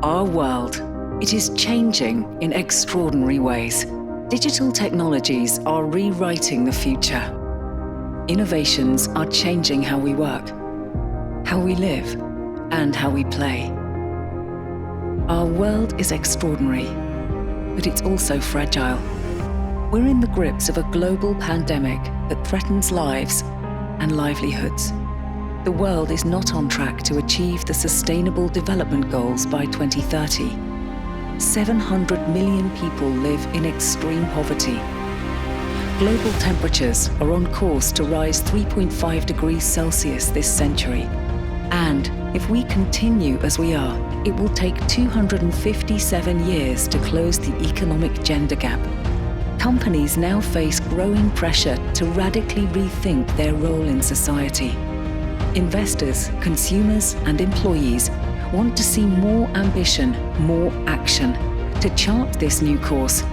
Our world, it is changing in extraordinary ways. Digital technologies are rewriting the future. Innovations are changing how we work, how we live, and how we play. Our world is extraordinary, but it's also fragile. We're in the grips of a global pandemic that threatens lives and livelihoods. The world is not on track to achieve the Sustainable Development Goals by 2030. 700 million people live in extreme poverty. Global temperatures are on course to rise 3.5 degrees Celsius this century. And if we continue as we are, it will take 257 years to close the economic gender gap. Companies now face growing pressure to radically rethink their role in society. Investors, consumers, and employees want to see more ambition, more action. To chart this new course,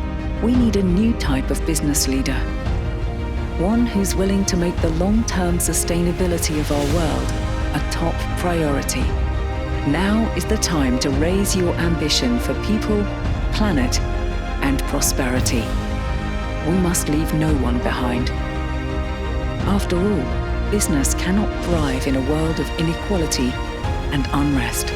we need a new type of business leader. One who's willing to make the long-term sustainability of our world a top priority. Now is the time to raise your ambition for people, planet, and prosperity. We must leave no one behind. After all, business cannot thrive in a world of inequality and unrest.